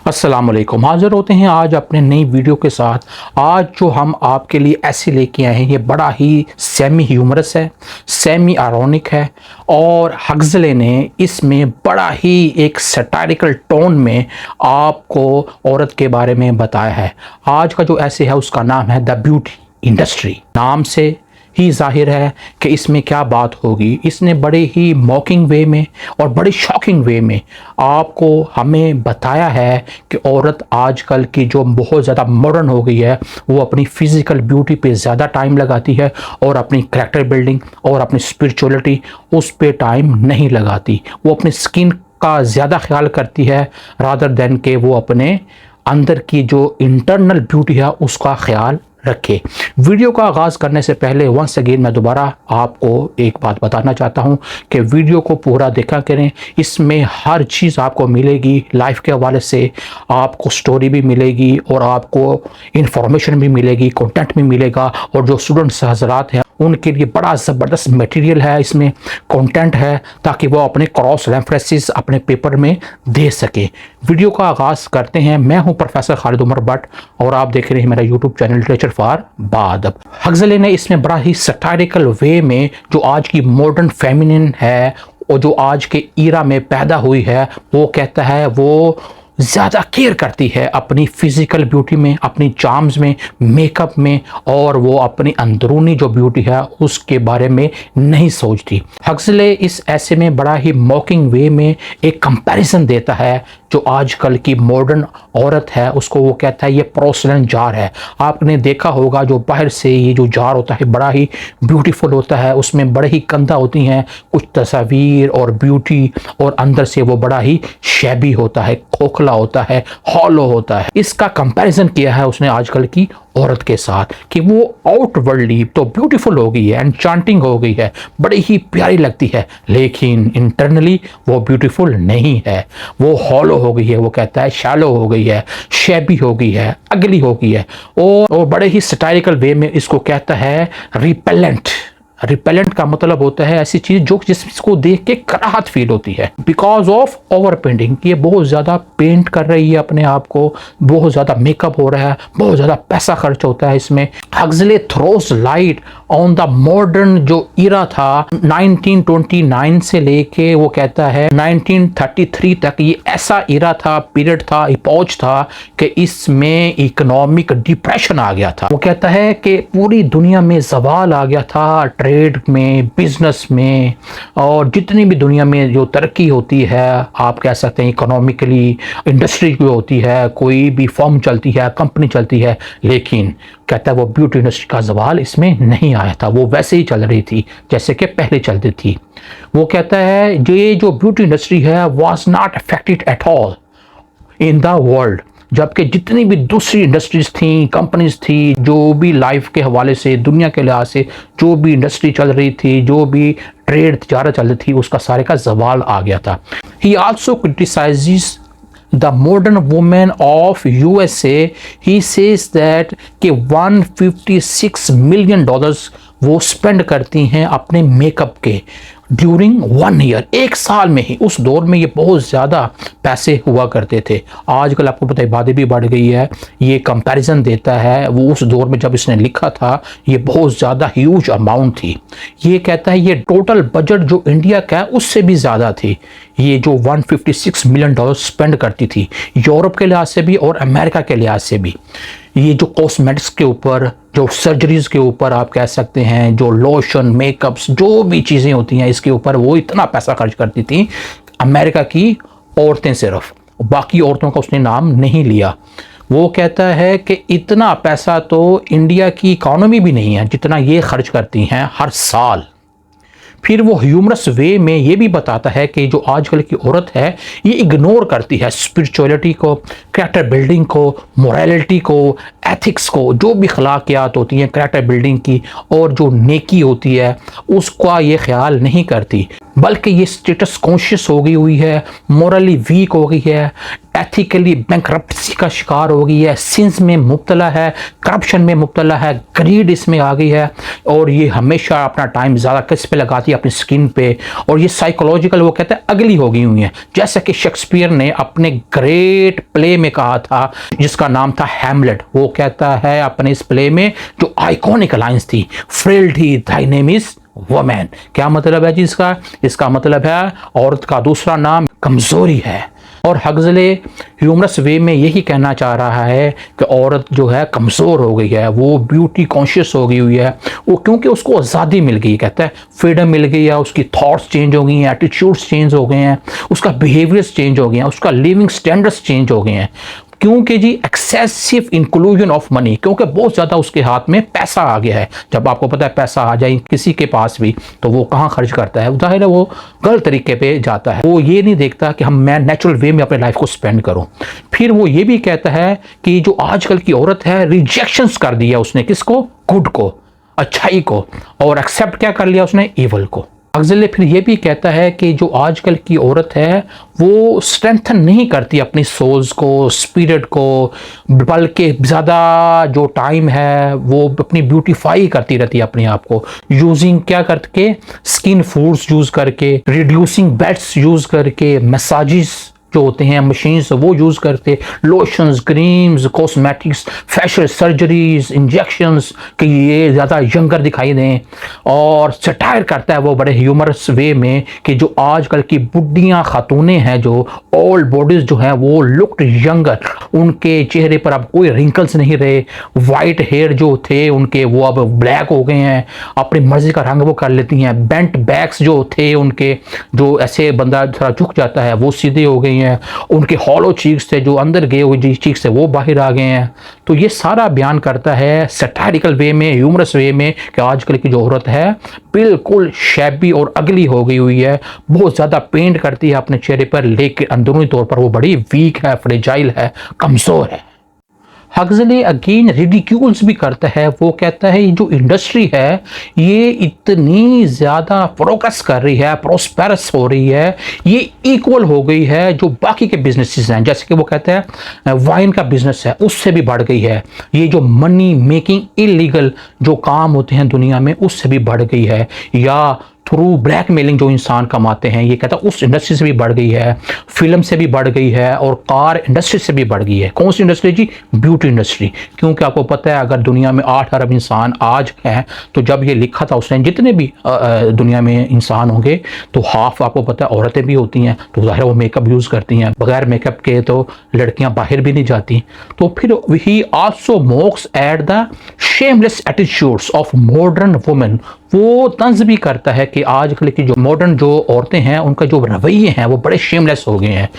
अस्सलामुअलैकुम, हाज़िर होते हैं आज अपने नई वीडियो के साथ। आज जो हम आपके लिए ऐसे लेके आए हैं ये बड़ा ही सेमी ह्यूमरस है, सेमी आयरॉनिक है और हक्सले ने इसमें बड़ा ही एक सैटारिकल टोन में आपको औरत के बारे में बताया है। आज का जो ऐसे है उसका नाम है द ब्यूटी इंडस्ट्री। नाम से ही जाहिर है कि इसमें क्या बात होगी। इसने बड़े ही मॉकिंग वे में और बड़ी शॉकिंग वे में आपको हमें बताया है कि औरत आजकल की जो बहुत ज़्यादा मॉडर्न हो गई है वो अपनी फ़िज़िकल ब्यूटी पे ज़्यादा टाइम लगाती है और अपनी करैक्टर बिल्डिंग और अपनी स्पिरिचुअलिटी उस पे टाइम नहीं लगाती। वो अपनी स्किन का ज़्यादा ख्याल करती है रादर देन के वो अपने अंदर की जो इंटरनल ब्यूटी है उसका ख्याल रखे। वीडियो का आगाज़ करने से पहले वंस अगेन मैं दोबारा आपको एक बात बताना चाहता हूं कि वीडियो को पूरा देखा करें। इसमें हर चीज़ आपको मिलेगी, लाइफ के हवाले से आपको स्टोरी भी मिलेगी और आपको इंफॉर्मेशन भी मिलेगी, कंटेंट भी मिलेगा। और जो स्टूडेंट्स हजरात हैं उनके लिए बड़ा ज़बरदस्त मटेरियल है, इसमें कंटेंट है ताकि वो अपने क्रॉस रेफरेंसेस अपने पेपर में दे सके। वीडियो का आगाज़ करते हैं। मैं हूं प्रोफेसर खालिद उमर भट्ट और आप देख रहे हैं मेरा YouTube channel literature for Baadab. Huxley ने इसमें बड़ा ही सटारिकल वे में जो आज की मॉडर्न फेमिनिन है और जो आज के ईरा में पैदा हुई है वो कहता है वो ज़्यादा केयर करती है अपनी फ़िज़िकल ब्यूटी में, अपनी चार्म्स में, मेकअप में, और वो अपनी अंदरूनी जो ब्यूटी है उसके बारे में नहीं सोचती। हक्सले इस ऐसे में बड़ा ही मॉकिंग वे में एक कंपैरिजन देता है। जो आजकल की मॉडर्न औरत है उसको वो कहता है ये पोर्सलेन जार है। आपने देखा होगा जो बाहर से ये जो जार होता है बड़ा ही ब्यूटीफुल होता है, उसमें बड़े ही कंधा होती हैं, कुछ तस्वीर और ब्यूटी, और अंदर से वो बड़ा ही शैबी होता है, खोखला होता है, हॉलो होता है। इसका कंपैरिजन किया है उसने आजकल की औरत के साथ कि वो आउटवर्डली तो ब्यूटीफुल हो गई है, एन्चांटिंग हो गई है, बड़ी ही प्यारी लगती है, लेकिन इंटरनली वो ब्यूटीफुल नहीं है। वो हॉलो हो गई है, वो कहता है शैलो हो गई है, शैबी हो गई है, अगली हो गई है। और बड़े ही सटाइरिकल वे में इसको कहता है रिपेलेंट। रिपेलेंट का मतलब होता है ऐसी चीज़ जो जिसको देख के कराहत फील होती है बिकॉज ऑफ ओवर पेंटिंग। ये बहुत ज़्यादा पेंट कर रही है अपने आप को, बहुत ज़्यादा मेकअप हो रहा है, बहुत ज़्यादा पैसा खर्च होता है इसमें। Huxley throws light on the modern जो इरा था 1929 से लेके वो कहता है 1933 तक, ये ऐसा इरा था, पीरियड था, इपोज था कि इसमें इकोनॉमिक डिप्रेशन आ गया था। वो कहता है कि पूरी दुनिया में जवाल आ गया था, ट्रेड में, बिजनेस में, और जितनी भी दुनिया में जो तरक्की होती है, आप कह सकते हैं इकोनॉमिकली, इंडस्ट्री जो होती है, कोई भी फर्म चलती है, कंपनी चलती है, लेकिन कहता है वो ब्यूटी इंडस्ट्री का जवाल इसमें नहीं आया था। वो वैसे ही चल रही थी जैसे कि पहले चलती थी। वो कहता है ये जो ब्यूटी इंडस्ट्री है was not affected at all in the world, जबकि जितनी भी दूसरी इंडस्ट्रीज थी, कंपनीज थी, जो भी लाइफ के हवाले से, दुनिया के लिहाज से जो भी इंडस्ट्री चल रही थी, जो भी ट्रेड तिजारत चल रही थी, उसका सारे का जवाल आ गया था। ही also criticises the modern women of USA। He says that कि $156 मिलियन वो स्पेंड करती हैं अपने मेकअप के ड्यूरिंग 1 ईयर, एक साल में ही। उस दौर में ये बहुत ज़्यादा पैसे हुआ करते थे। आजकल आपको पता है इबादत भी बढ़ गई है। ये कंपैरिजन देता है, वो उस दौर में जब इसने लिखा था ये बहुत ज़्यादा ह्यूज अमाउंट थी। ये कहता है ये टोटल बजट जो इंडिया का है उससे भी ज़्यादा थी, ये जो $156 मिलियन स्पेंड करती थी, यूरोप के लिहाज से भी और अमेरिका के लिहाज से भी। ये जो कॉस्मेटिक्स के ऊपर, जो सर्जरीज के ऊपर आप कह सकते हैं, जो लोशन, मेकअप्स, जो भी चीज़ें होती हैं इसके ऊपर वो इतना पैसा खर्च करती थी अमेरिका की औरतें सिर्फ, बाकी औरतों का उसने नाम नहीं लिया। वो कहता है कि इतना पैसा तो इंडिया की इकॉनमी भी नहीं है जितना ये खर्च करती हैं हर साल। फिर वो ह्यूमरस वे में ये भी बताता है कि जो आजकल की औरत है ये इग्नोर करती है स्पिरिचुअलिटी को, कैरेक्टर बिल्डिंग को, मोरालिटी को, एथिक्स को, जो भी अखलाकियात होती हैं कैरेक्टर बिल्डिंग की और जो नेकी होती है उसका ये ख्याल नहीं करती। बल्कि ये स्टेटस कॉन्शियस हो गई हुई है, मॉरली वीक हो गई है, एथिकली बैंकरप्सी का शिकार हो गई है, सिंस में मुब्तला है, करप्शन में मुब्तला है, ग्रीड इसमें आ गई है, और ये हमेशा अपना टाइम ज़्यादा किस पे लगाती है, अपनी स्किन पे, और ये साइकोलॉजिकल वो कहते हैं अगली हो गई हुई है। जैसा कि शेक्सपियर ने अपने ग्रेट प्ले में कहा था जिसका नाम था हैमलेट, वो कहता है अपने इस प्ले में जो आइकॉनिक लाइन्स थी, फ्रिल्टी थाई नेम इज वुमन। क्या मतलब है जी इसका? इसका मतलब है औरत का दूसरा नाम कमजोरी है। और हक्सले ह्यूमरस वे में यही कहना चाह रहा है कि औरत जो है कमज़ोर हो गई है, वो ब्यूटी कॉन्शियस हो गई हुई है, वो क्योंकि उसको आज़ादी मिल गई, कहता है फ्रीडम मिल गई है, उसकी थॉट्स चेंज हो गई हैं, एटीट्यूड्स चेंज हो गए हैं, उसका बिहेवियर्स चेंज हो गए हैं, उसका लिविंग स्टैंडर्ड्स चेंज हो गए हैं। क्योंकि जी एक्सेसिव इंक्लूजन ऑफ मनी, क्योंकि बहुत ज़्यादा उसके हाथ में पैसा आ गया है। जब आपको पता है पैसा आ जाए किसी के पास भी तो वो कहाँ खर्च करता है, जाहिर है वो गलत तरीके पे जाता है। वो ये नहीं देखता कि मैं नेचुरल वे में अपने लाइफ को स्पेंड करूं। फिर वो ये भी कहता है कि जो आजकल की औरत है रिजेक्शंस कर दिया उसने, किसको? गुड को, अच्छाई को, और एक्सेप्ट क्या कर लिया उसने? इवल को। हक्सले फिर ये भी कहता है कि जो आजकल की औरत है वो स्ट्रेंथन नहीं करती अपनी सोल्स को, स्पिरिट को, बल्कि ज़्यादा जो टाइम है वो अपनी ब्यूटीफाई करती रहती है अपने आप को, यूजिंग क्या करके? स्किन फूड्स यूज़ करके, रिड्यूसिंग बेड्स यूज़ करके, मसाजेस जो होते हैं मशीन्स वो यूज़ करते, lotions, creams, cosmetics, facial surgeries, injections कि ये ज़्यादा यंगर दिखाई दें। और सटायर करता है वो बड़े ह्यूमरस वे में कि जो आजकल की बुढ़ियाँ खातूनें हैं, जो ओल्ड बॉडीज़ जो हैं वो लुक्ड यंगर, उनके चेहरे पर अब कोई रिंकल्स नहीं रहे, वाइट हेयर जो थे उनके वो अब ब्लैक हो गए हैं, अपनी मर्जी का रंग वो कर लेती हैं, बेंट बैक्स जो थे उनके, जो ऐसे बंदा थोड़ा झुक जाता है वो सीधे हो गए हैं, उनके हॉलो चीक्स थे जो अंदर गए हुए चीक्स थे वो बाहर आ गए हैं। तो ये सारा बयान करता है सटारिकल वे में, ह्यूमरस वे में कि आजकल की जो औरत है बिल्कुल शैबी और अगली हो गई हुई है, बहुत ज़्यादा पेंट करती है अपने चेहरे पर, लेकिन अंदरूनी तौर पर वो बड़ी वीक है, फ्रेजाइल है, कमज़ोर है। हक्सले अगेन रिडिक्यूल्स भी करता है, वो कहता है ये जो इंडस्ट्री है ये इतनी ज़्यादा प्रोग्रेस कर रही है, प्रोस्पेरस हो रही है, ये इक्वल हो गई है जो बाकी के बिजनेसेस हैं, जैसे कि वो कहते हैं वाइन का बिजनेस है उससे भी बढ़ गई है, ये जो मनी मेकिंग इलीगल जो काम होते हैं दुनिया में उससे भी बढ़ गई है, या थ्रू ब्लैकमेलिंग जो इंसान कमाते हैं, ये कहता है उस इंडस्ट्री से भी बढ़ गई है, फिल्म से भी बढ़ गई है, और कार इंडस्ट्री से भी बढ़ गई है। कौन सी इंडस्ट्री जी? Beauty industry. क्योंकि आपको पता है अगर दुनिया में 8 अरब इंसान आज हैं तो जब ये लिखा था उसने जितने भी दुनिया में इंसान होंगे तो हाफ आपको पता है औरतें भी होती हैं, तो ज़ाहिर वो मेकअप यूज़ करती हैं, बगैर मेकअप के तो लड़कियां बाहर भी नहीं जाती। तो फिर ही also मॉक्स at the shameless attitudes of modern women, वो तंज भी करता है कि आजकल की जो मॉडर्न जो औरतें हैं उनका जो रवैये हैं वो बड़े शेमलेस हो गए हैं,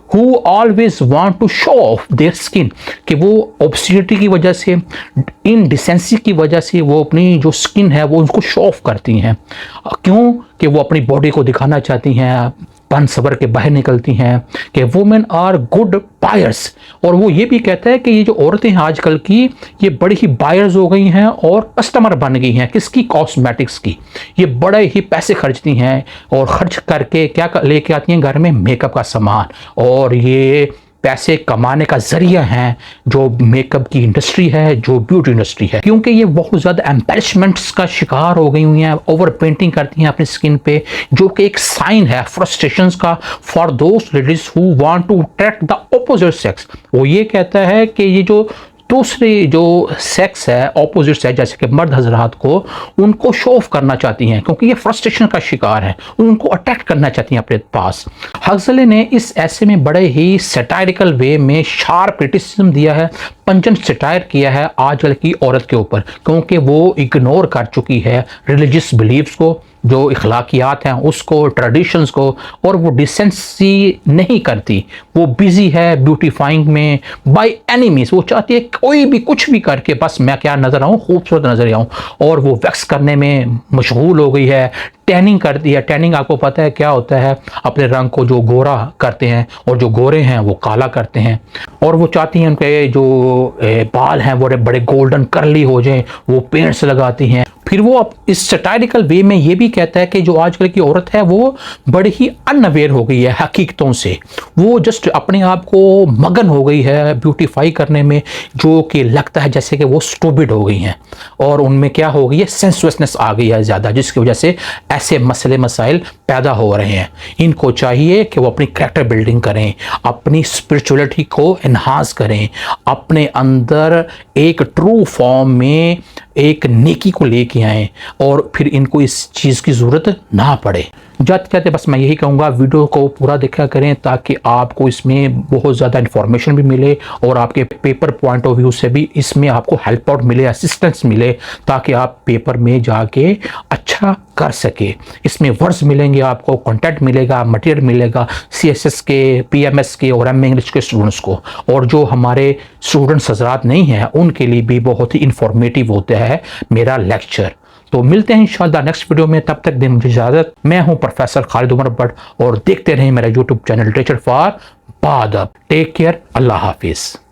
who always want to show off their skin, कि वो ऑब्सिडिटी की वजह से, इनडिसेंसी की वजह से वो अपनी जो स्किन है वो उसको शो ऑफ करती हैं। क्यों? कि वो अपनी बॉडी को दिखाना चाहती हैं, पन सबर के बाहर निकलती हैं कि वुमेन आर गुड बायर्स। और वो ये भी कहता है कि ये जो औरतें हैं आजकल की ये बड़ी ही बायर्स हो गई हैं और कस्टमर बन गई हैं, किसकी? कॉस्मेटिक्स की। ये बड़े ही पैसे खर्चती हैं और खर्च करके क्या लेके आती हैं घर में? मेकअप का सामान। और ये पैसे कमाने का जरिया है जो मेकअप की इंडस्ट्री है, जो ब्यूटी इंडस्ट्री है, क्योंकि ये बहुत ज़्यादा एम्बेरसमेंट्स का शिकार हो गई हुई हैं, ओवर पेंटिंग करती हैं अपनी स्किन पे, जो कि एक साइन है फ्रस्ट्रेशंस का for those ladies who want to attract the opposite sex. वो ये कहता है कि ये जो दूसरी जो सेक्स है, ऑपोजिट्स है, जैसे कि मर्द हजरात को, उनको शो ऑफ करना चाहती हैं क्योंकि ये फ्रस्ट्रेशन का शिकार है, उनको अट्रैक्ट करना चाहती हैं अपने पास। हक्सले ने इस ऐसे में बड़े ही सटायरिकल वे में शार्प क्रिटिसिज्म दिया है, पंचन सटायर किया है आजकल की औरत के ऊपर, क्योंकि वो इग्नोर कर चुकी है रिलीजियस बिलीव्स को, जो इखलाकियात हैं उसको, ट्रेडिशंस को, और वो डिसेंसी नहीं करती। वो बिजी है ब्यूटीफाइंग में बाय एनी मीन्स, वो चाहती है कोई भी कुछ भी करके बस मैं क्या नज़र आऊँ, खूबसूरत नज़र आऊँ, और वो वैक्स करने में मशगूल हो गई है, टैनिंग करती है। टैनिंग आपको पता है क्या होता है? अपने रंग को जो गोरा करते हैं और जो गोरे हैं वो काला करते हैं, और वो चाहती हैं उनके जो बाल हैं वो बड़े गोल्डन करली हो जाएं, वो पेंट्स लगाती हैं, फिर वो इस सटायरिकल वे में ये भी कहता है कि जो आजकल की औरत है वो बड़ी ही अनअवेयर हो गई है हकीकतों से, वो जस्ट अपने आप को मगन हो गई है ब्यूटीफाई करने में, जो कि लगता है जैसे कि वो स्टूपिड हो गई हैं और उनमें क्या हो गई है, सेंसुअसनेस आ गई है ज़्यादा, जिसकी वजह से ऐसे मसले मसाइल पैदा हो रहे हैं। इनको चाहिए कि वो अपनी कैरेक्टर बिल्डिंग करें, अपनी स्पिरिचुअलिटी को एनहांस करें, अपने अंदर एक ट्रू फॉर्म में एक नेकी को लेके आएँ और फिर इनको इस चीज़ की ज़रूरत ना पड़े। जाते जाते बस मैं यही कहूँगा, वीडियो को पूरा देखा करें ताकि आपको इसमें बहुत ज़्यादा इन्फॉर्मेशन भी मिले और आपके पेपर पॉइंट ऑफ व्यू से भी इसमें आपको हेल्प आउट मिले, असिस्टेंस मिले, ताकि आप पेपर में जाके अच्छा कर सके। इसमें वर्ड्स मिलेंगे, आपको कंटेंट मिलेगा, मटेरियल मिलेगा CSS के, PMS के और MA इंग्लिश के स्टूडेंट्स को, और जो हमारे स्टूडेंट्स हजरात नहीं हैं उनके लिए भी बहुत ही इंफॉर्मेटिव होता है मेरा लेक्चर। तो मिलते हैं इंशाल्लाह नेक्स्ट वीडियो में, तब तक दें मुझे इजाज़त। मैं हूं प्रोफेसर खालिद उमर भट्ट और देखते रहें मेरा YouTube channel literature for Baadab. Take care, Allah हाफिज़।